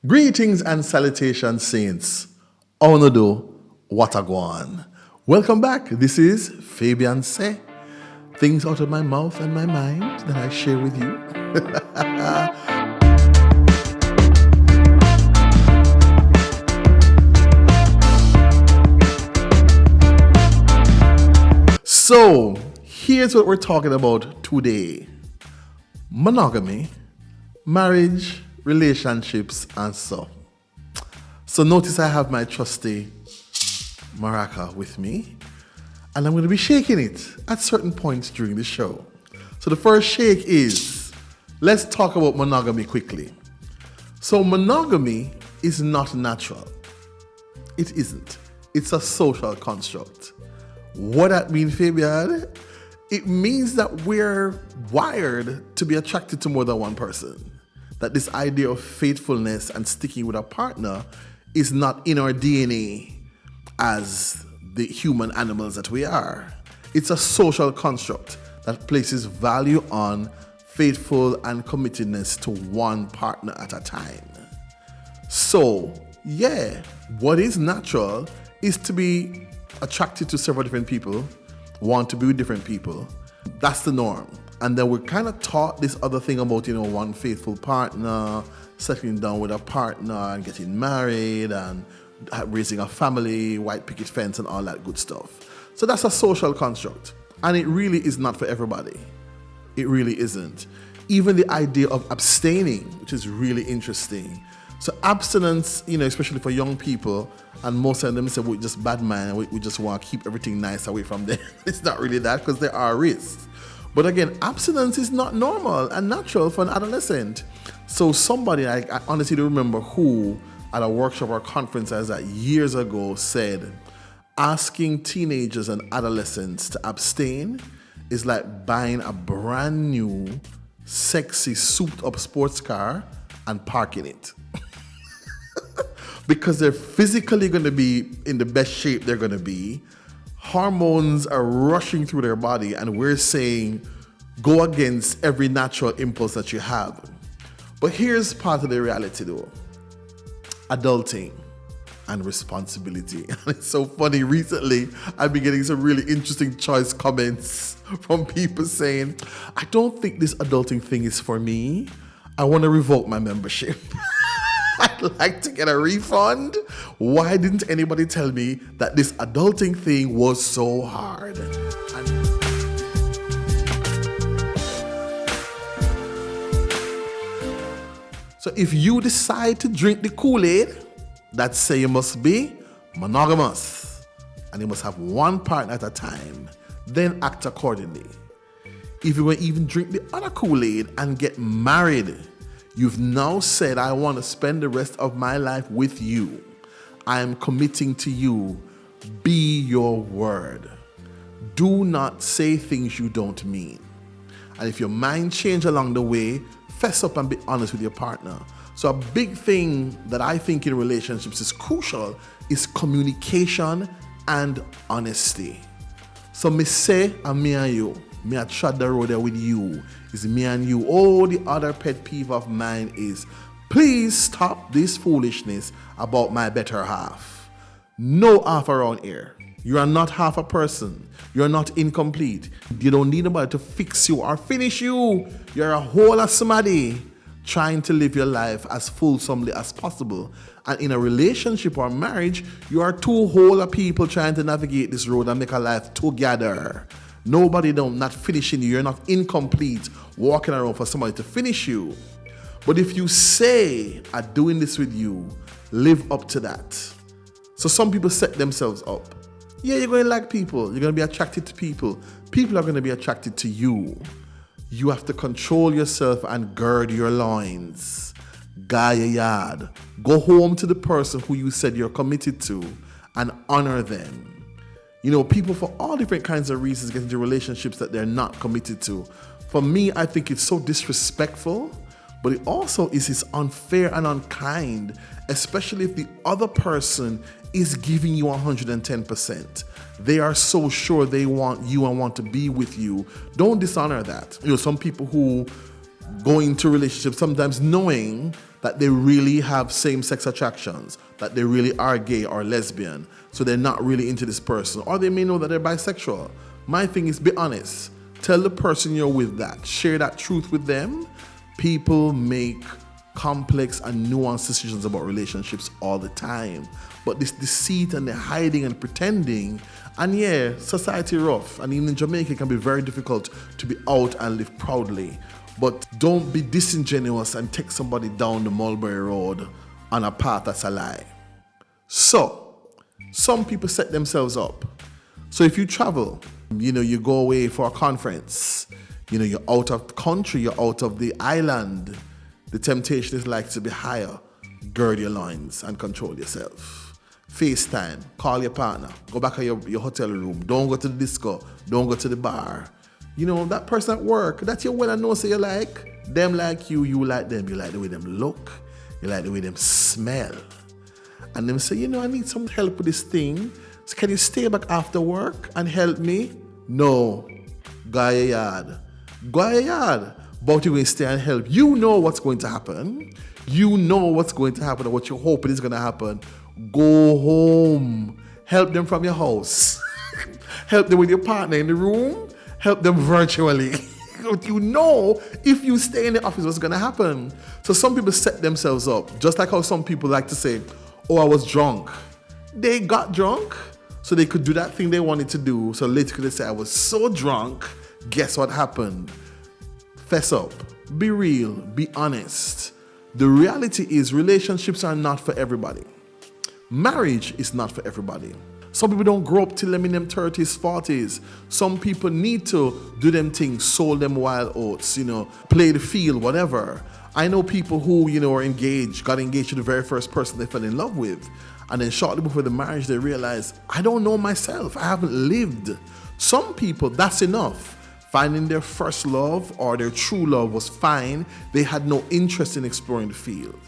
Greetings and salutations, saints. Onodo Watagwan. Welcome back. This is Fabian Seh. Things out of my mouth and my mind that I share with you. So, here's what we're talking about today. Monogamy, marriage, relationships, and so. So notice I have my trusty maraca with me, and I'm going to be shaking it at certain points during the show. So the first shake is, let's talk about monogamy quickly. So monogamy is not natural. It isn't. It's a social construct. What that means, Fabian? It means that we're wired to be attracted to more than one person. That this idea of faithfulness and sticking with a partner is not in our DNA as the human animals that we are. It's a social construct that places value on faithful and committedness to one partner at a time. So, yeah, what is natural is to be attracted to several different people, want to be with different people. That's the norm. And then we're kind of taught this other thing about, one faithful partner, settling down with a partner and getting married and raising a family, white picket fence and all that good stuff. So that's a social construct. And it really is not for everybody. It really isn't. Even the idea of abstaining, which is really interesting. So abstinence, especially for young people, and most of them say we're just bad man and we just want to keep everything nice away from them. It's not really that, because there are risks. But again, abstinence is not normal and natural for an adolescent. So somebody, I honestly don't remember who, at a workshop or conference as that years ago said, asking teenagers and adolescents to abstain is like buying a brand new, sexy, souped up sports car and parking it. Because they're physically going to be in the best shape they're going to be. Hormones are rushing through their body, and we're saying go against every natural impulse that you have. But here's part of the reality though. Adulting and responsibility. And it's so funny, recently I've been getting some really interesting choice comments from people saying, I don't think this adulting thing is for me. I want to revoke my membership. I'd like to get a refund. Why didn't anybody tell me that this adulting thing was so hard? So if you decide to drink the Kool-Aid, that say you must be monogamous and you must have one partner at a time, then act accordingly. If you're going to even drink the other Kool-Aid and get married, you've now said, I want to spend the rest of my life with you. I am committing to you. Be your word. Do not say things you don't mean. And if your mind changes along the way, fess up and be honest with your partner. So a big thing that I think in relationships is crucial is communication and honesty. So me say, and me and you, me I trod the road there with you, is me and you. Oh, the other pet peeve of mine is, please stop this foolishness about my better half. No half around here. You are not half a person. You are not incomplete. You don't need nobody to fix you or finish you. You're a whole of somebody trying to live your life as fulsomely as possible. And in a relationship or marriage, you are two whole of people trying to navigate this road and make a life together. Nobody not finishing you. You're not incomplete walking around for somebody to finish you. But if you say, I'm doing this with you, live up to that. So some people set themselves up. Yeah, you're going to like people. You're going to be attracted to people. People are going to be attracted to you. You have to control yourself and gird your loins. Guy your yard. Go home to the person who you said you're committed to and honor them. People for all different kinds of reasons get into relationships that they're not committed to. For me, I think it's so disrespectful, but it also is unfair and unkind, especially if the other person is giving you 110%. They are so sure they want you and want to be with you. Don't dishonor that. Some people who go into relationships sometimes knowing that they really have same-sex attractions, that they really are gay or lesbian, so they're not really into this person, or they may know that they're bisexual. My thing is, be honest. Tell the person you're with that. Share that truth with them. People make complex and nuanced decisions about relationships all the time. But this deceit and the hiding and pretending, and yeah, society rough. And even in Jamaica, it can be very difficult to be out and live proudly. But don't be disingenuous and take somebody down the Mulberry Road on a path that's a lie. So, some people set themselves up. So if you travel, you go away for a conference, you're out of the country, you're out of the island, the temptation is like to be higher. Gird your loins and control yourself. FaceTime, call your partner, go back to your hotel room, don't go to the disco, don't go to the bar. That person at work that you well and know, say you like, them like you, you like them. You like the way them look, you like the way them smell. And them say, I need some help with this thing. So can you stay back after work and help me? No. Go your yard. Go your yard. But you're going to stay and help. You know what's going to happen. You know what's going to happen and what you're hoping is going to happen. Go home. Help them from your house. Help them with your partner in the room. Help them virtually. If you stay in the office, what's going to happen. So some people set themselves up. Just like how some people like to say, oh, I was drunk. They got drunk so they could do that thing they wanted to do. So later they say, I was so drunk. Guess what happened? Fess up. Be real. Be honest. The reality is relationships are not for everybody. Marriage is not for everybody. Some people don't grow up till them in them 30s, 40s. Some people need to do them things, sow them wild oats, play the field, whatever. I know people who, are engaged, got engaged to the very first person they fell in love with. And then shortly before the marriage, they realize, I don't know myself. I haven't lived. Some people, that's enough. Finding their first love or their true love was fine. They had no interest in exploring the field.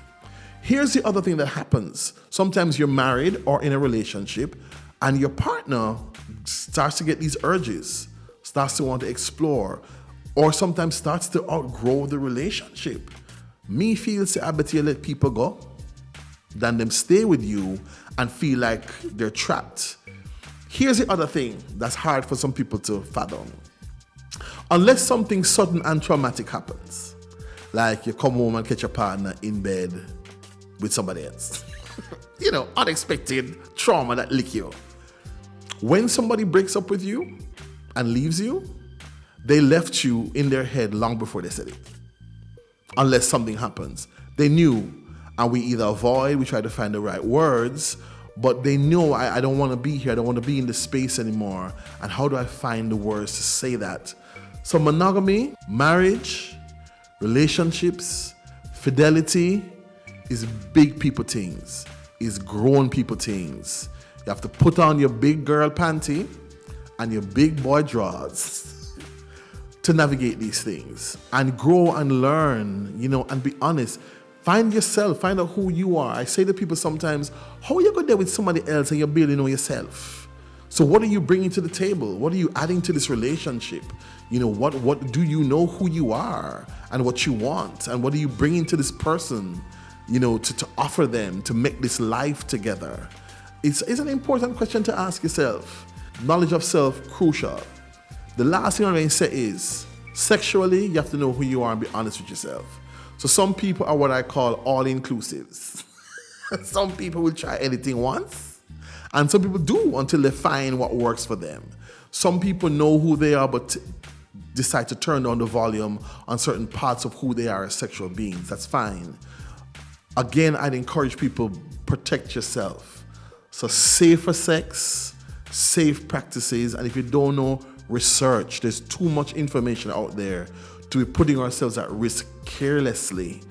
Here's the other thing that happens. Sometimes you're married or in a relationship and your partner starts to get these urges, starts to want to explore, or sometimes starts to outgrow the relationship. Me feel say I better let people go than them stay with you and feel like they're trapped. Here's the other thing that's hard for some people to fathom. Unless something sudden and traumatic happens, like you come home and catch your partner in bed with somebody else. Unexpected trauma that lick you. When somebody breaks up with you and leaves you, they left you in their head long before they said it. Unless something happens. They knew, and we either avoid, we try to find the right words, but they know I don't want to be here, I don't want to be in this space anymore. And how do I find the words to say that? So monogamy, marriage, relationships, fidelity is big people things, is grown people things. You have to put on your big girl panty and your big boy drawers to navigate these things and grow and learn, and be honest. Find yourself, find out who you are. I say to people sometimes, how are you going there with somebody else and you're barely know yourself? So what are you bringing to the table? What are you adding to this relationship? What do you know who you are and what you want? And what are you bringing to this person, to offer them, to make this life together? It's an important question to ask yourself. Knowledge of self, crucial. The last thing I'm going to say is, sexually, you have to know who you are and be honest with yourself. So some people are what I call all-inclusives. Some people will try anything once, and some people do until they find what works for them. Some people know who they are, but decide to turn down the volume on certain parts of who they are as sexual beings. That's fine. Again, I'd encourage people, protect yourself. So safer sex, safe practices, and if you don't know, research. There's too much information out there to be putting ourselves at risk carelessly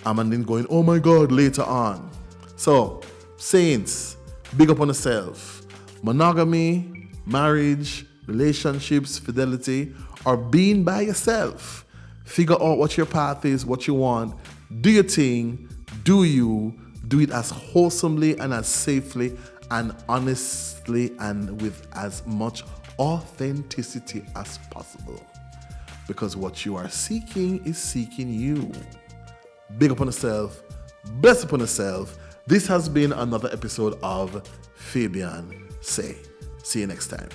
and then going, oh my God, later on. So, saints, big up on yourself. Monogamy, marriage, relationships, fidelity, or being by yourself. Figure out what your path is, what you want. Do your thing. Do it as wholesomely and as safely and honestly and with as much authenticity as possible. Because what you are seeking is seeking you. Big up on yourself. Bless upon yourself. This has been another episode of Fabian Seh. See you next time.